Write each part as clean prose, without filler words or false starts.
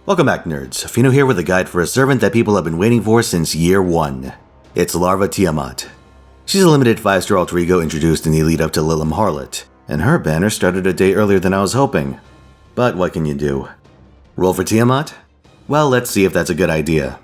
Welcome back, nerds. Fino here with a guide for a servant that people have been waiting for since year 1. It's Larva Tiamat. She's a limited 5-star alter ego introduced in the lead up to Lilim Harlot, and her banner started a day earlier than I was hoping. But what can you do? Roll for Tiamat? Well, let's see if that's a good idea.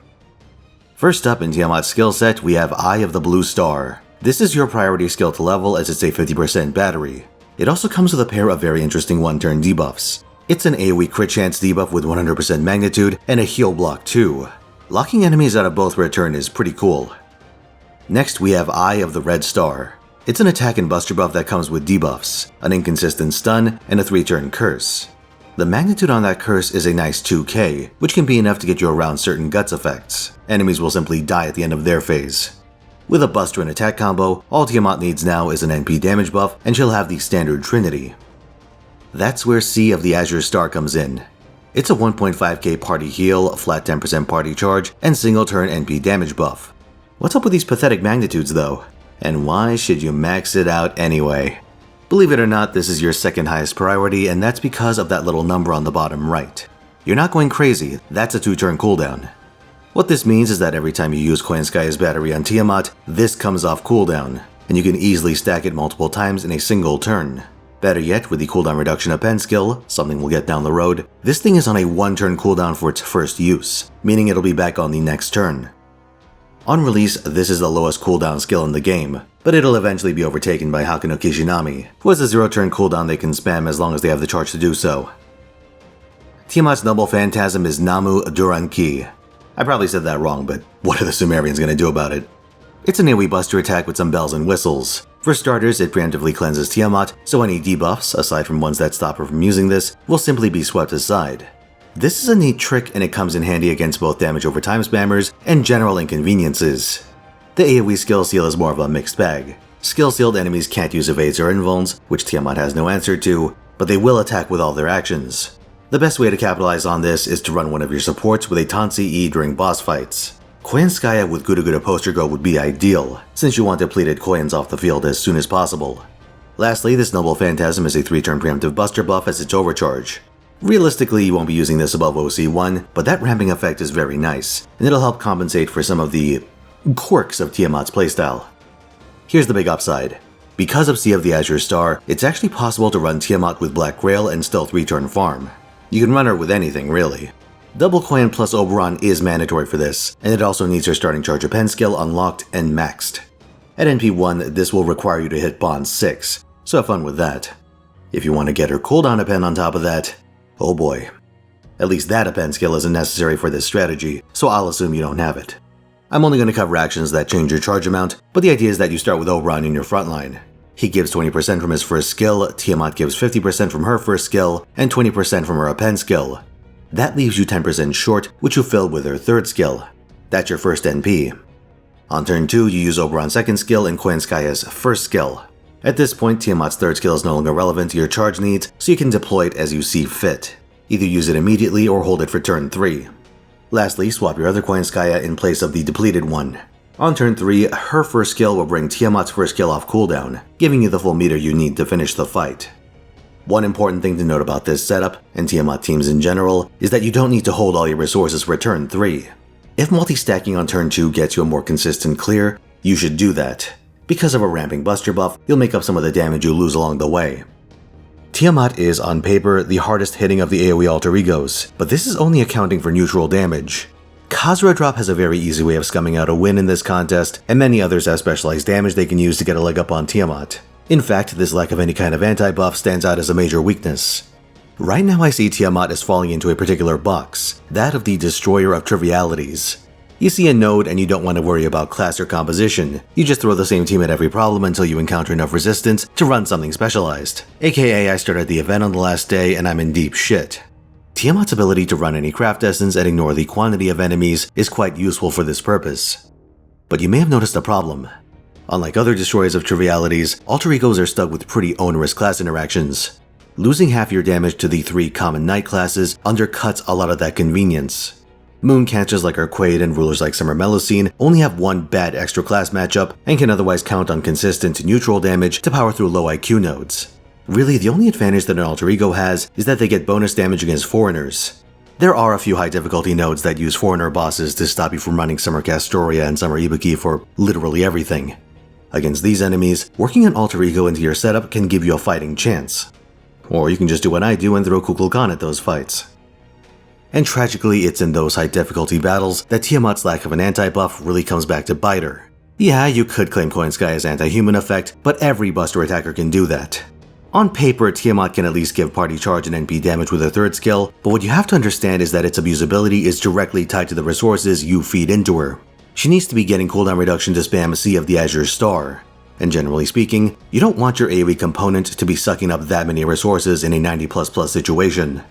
First up in Tiamat's skill set, we have Eye of the Blue Star. This is your priority skill to level as it's a 50% battery. It also comes with a pair of very interesting one-turn debuffs. It's an AoE crit chance debuff with 100% magnitude and a heal block too. Locking enemies out of both for a turn is pretty cool. Next we have Eye of the Red Star. It's an attack and buster buff that comes with debuffs, an inconsistent stun, and a 3-turn curse. The magnitude on that curse is a nice 2k, which can be enough to get you around certain guts effects. Enemies will simply die at the end of their phase. With a buster and attack combo, all Tiamat needs now is an NP damage buff and she'll have the standard trinity. That's where Sea of the Azure Star comes in. It's a 1.5k party heal, flat 10% party charge, and single turn NP damage buff. What's up with these pathetic magnitudes though? And why should you max it out anyway? Believe it or not, this is your second highest priority, and that's because of that little number on the bottom right. You're not going crazy, that's a 2-turn cooldown. What this means is that every time you use Coinskaya's battery on Tiamat, this comes off cooldown, and you can easily stack it multiple times in a single turn. Better yet, with the cooldown reduction of pen skill, something we'll get down the road, this thing is on a 1-turn cooldown for its first use, meaning it'll be back on the next turn. On release, this is the lowest cooldown skill in the game, but it'll eventually be overtaken by Haku no Kishinami, who has a 0-turn cooldown they can spam as long as they have the charge to do so. Tiamat's noble phantasm is Namu Duranki. I probably said that wrong, but what are the Sumerians gonna do about it? It's an AoE buster attack with some bells and whistles. For starters, it preemptively cleanses Tiamat, so any debuffs, aside from ones that stop her from using this, will simply be swept aside. This is a neat trick and it comes in handy against both damage over time spammers and general inconveniences. The AoE skill seal is more of a mixed bag. Skill sealed enemies can't use evades or invulns, which Tiamat has no answer to, but they will attack with all their actions. The best way to capitalize on this is to run one of your supports with a Tansi E during boss fights. Coinskaya with Guda Guda Poster Go would be ideal, since you want depleted coins off the field as soon as possible. Lastly, this Noble Phantasm is a 3-turn preemptive buster buff as its overcharge. Realistically, you won't be using this above OC1, but that ramping effect is very nice, and it'll help compensate for some of the quirks of Tiamat's playstyle. Here's the big upside. Because of Sea of the Azure Star, it's actually possible to run Tiamat with Black Grail and still 3-turn farm. You can run her with anything, really. Double Coin plus Oberon is mandatory for this, and it also needs her starting charge of pen skill unlocked and maxed. At NP1, this will require you to hit Bond 6, so have fun with that. If you want to get her cooldown append on top of that, oh boy. At least that append skill isn't necessary for this strategy, so I'll assume you don't have it. I'm only going to cover actions that change your charge amount, but the idea is that you start with Oberon in your frontline. He gives 20% from his first skill, Tiamat gives 50% from her first skill, and 20% from her append skill. That leaves you 10% short, which you fill with her third skill. That's your first NP. On turn 2, you use Oberon's second skill and Coinskaya's first skill. At this point, Tiamat's third skill is no longer relevant to your charge needs, so you can deploy it as you see fit. Either use it immediately or hold it for turn 3. Lastly, swap your other Coinskaya in place of the depleted one. On turn 3, her first skill will bring Tiamat's first skill off cooldown, giving you the full meter you need to finish the fight. One important thing to note about this setup, and Tiamat teams in general, is that you don't need to hold all your resources for turn 3. If multi-stacking on turn 2 gets you a more consistent clear, you should do that. Because of a ramping buster buff, you'll make up some of the damage you lose along the way. Tiamat is, on paper, the hardest hitting of the AoE alter egos, but this is only accounting for neutral damage. Khazra Drop has a very easy way of scumming out a win in this contest, and many others have specialized damage they can use to get a leg up on Tiamat. In fact, this lack of any kind of anti-buff stands out as a major weakness. Right now I see Tiamat as falling into a particular box, that of the Destroyer of Trivialities. You see a node and you don't want to worry about class or composition, you just throw the same team at every problem until you encounter enough resistance to run something specialized. AKA I started the event on the last day and I'm in deep shit. Tiamat's ability to run any craft essence and ignore the quantity of enemies is quite useful for this purpose. But you may have noticed a problem. Unlike other Destroyers of Trivialities, alter egos are stuck with pretty onerous class interactions. Losing half your damage to the 3 common knight classes undercuts a lot of that convenience. Moon Cancers like Arquade and rulers like Summer Melusine only have one bad extra class matchup and can otherwise count on consistent neutral damage to power through low IQ nodes. Really, the only advantage that an alter ego has is that they get bonus damage against foreigners. There are a few high difficulty nodes that use foreigner bosses to stop you from running Summer Castoria and Summer Ibuki for literally everything. Against these enemies, working an alter ego into your setup can give you a fighting chance. Or you can just do what I do and throw Kukulkan at those fights. And tragically, it's in those high difficulty battles that Tiamat's lack of an anti-buff really comes back to bite her. Yeah, you could claim Coin Sky as anti-human effect, but every buster attacker can do that. On paper, Tiamat can at least give party charge and NP damage with her third skill, but what you have to understand is that its abusability is directly tied to the resources you feed into her. She needs to be getting cooldown reduction to spam Sea of the Azure Star. And generally speaking, you don't want your AoE component to be sucking up that many resources in a 90++ situation.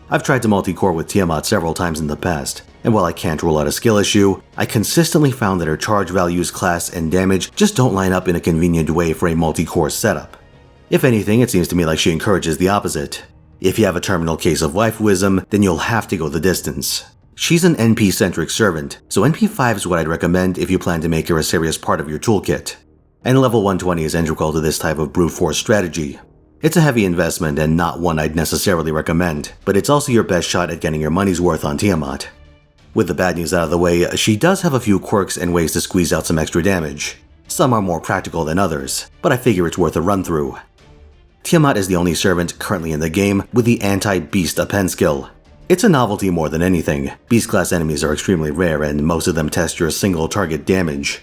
I've tried to multi-core with Tiamat several times in the past, and while I can't rule out a skill issue, I consistently found that her charge values, class, and damage just don't line up in a convenient way for a multi-core setup. If anything, it seems to me like she encourages the opposite. If you have a terminal case of waifuism, then you'll have to go the distance. She's an NP-centric servant, so NP5 is what I'd recommend if you plan to make her a serious part of your toolkit. And level 120 is integral to this type of brute force strategy. It's a heavy investment and not one I'd necessarily recommend, but it's also your best shot at getting your money's worth on Tiamat. With the bad news out of the way, she does have a few quirks and ways to squeeze out some extra damage. Some are more practical than others, but I figure it's worth a run through. Tiamat is the only servant currently in the game with the anti-beast append skill. It's a novelty more than anything. Beast class enemies are extremely rare and most of them test your single target damage.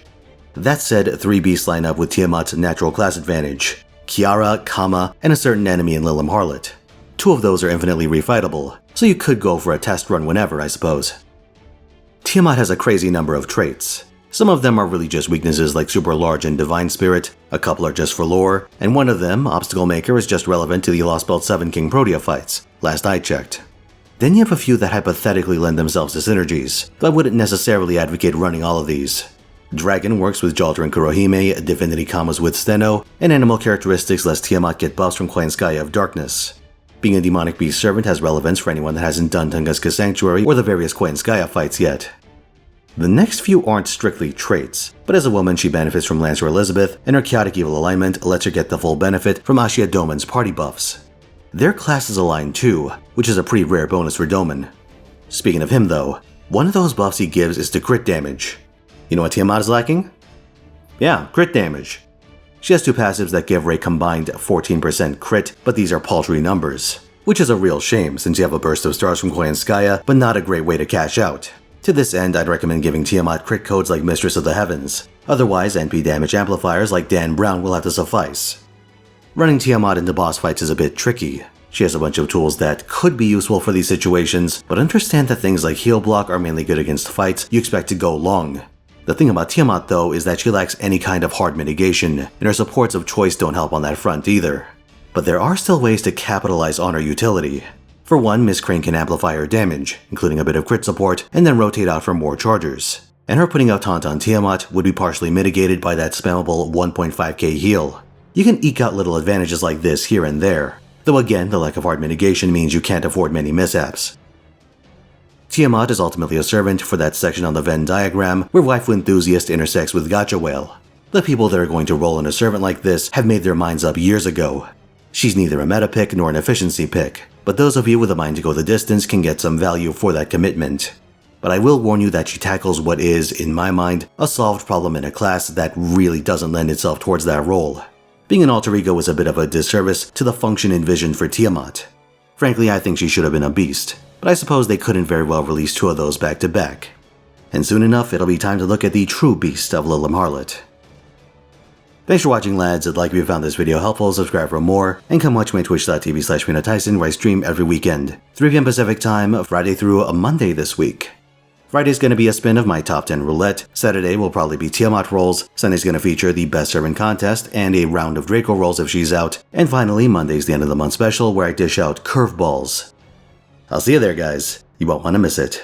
That said, 3 beasts line up with Tiamat's natural class advantage: Kiara, Kama, and a certain enemy in Lilim Harlot. 2 of those are infinitely refightable, so you could go for a test run whenever, I suppose. Tiamat has a crazy number of traits. Some of them are really just weaknesses like Super Large and Divine Spirit, a couple are just for lore, and one of them, Obstacle Maker, is just relevant to the Lost Belt 7 King Protea fights, last I checked. Then you have a few that hypothetically lend themselves to synergies, though I wouldn't necessarily advocate running all of these. Dragon works with Jalter and Kurohime, Divinity Kamas with Steno, and animal characteristics lets Tiamat get buffs from Clan Sky of Darkness. Being a demonic beast servant has relevance for anyone that hasn't done Tunguska Sanctuary or the various Clan Skya fights yet. The next few aren't strictly traits, but as a woman she benefits from Lancer Elizabeth, and her chaotic evil alignment lets her get the full benefit from Ashia Doman's party buffs. Their classes align too, which is a pretty rare bonus for Doman. Speaking of him though, one of those buffs he gives is to crit damage. You know what Tiamat is lacking? Yeah, crit damage. She has 2 passives that give her a combined 14% crit, but these are paltry numbers, which is a real shame since you have a burst of stars from Clan Skya, but not a great way to cash out. To this end, I'd recommend giving Tiamat crit codes like Mistress of the Heavens. Otherwise, NP damage amplifiers like Dan Brown will have to suffice. Running Tiamat into boss fights is a bit tricky. She has a bunch of tools that could be useful for these situations, but understand that things like Heal Block are mainly good against fights you expect to go long. The thing about Tiamat though is that she lacks any kind of hard mitigation, and her supports of choice don't help on that front either. But there are still ways to capitalize on her utility. For one, Miss Crane can amplify her damage, including a bit of crit support, and then rotate out for more chargers. And her putting out Taunt on Tiamat would be partially mitigated by that spammable 1.5k heal. You can eke out little advantages like this here and there, though again, the lack of hard mitigation means you can't afford many mishaps. Tiamat is ultimately a servant for that section on the Venn diagram where waifu enthusiast intersects with gacha whale. The people that are going to roll in a servant like this have made their minds up years ago. She's neither a meta pick nor an efficiency pick, but those of you with a mind to go the distance can get some value for that commitment. But I will warn you that she tackles what is, in my mind, a solved problem in a class that really doesn't lend itself towards that role. Being an alter ego is a bit of a disservice to the function envisioned for Tiamat. Frankly, I think she should have been a beast, but I suppose they couldn't very well release 2 of those back to back. And soon enough, it'll be time to look at the true beast of Lilim Harlot. Thanks for watching, lads. I'd like if you found this video helpful, subscribe for more, and come watch me on twitch.tv/Finotaisen where I stream every weekend, 3 PM Pacific time, Friday through a Monday this week. Friday's gonna be a spin of my top 10 roulette, Saturday will probably be Tiamat rolls, Sunday's gonna feature the best servant contest and a round of Draco rolls if she's out, and finally Monday's the end of the month special where I dish out curveballs. I'll see you there, guys. You won't want to miss it.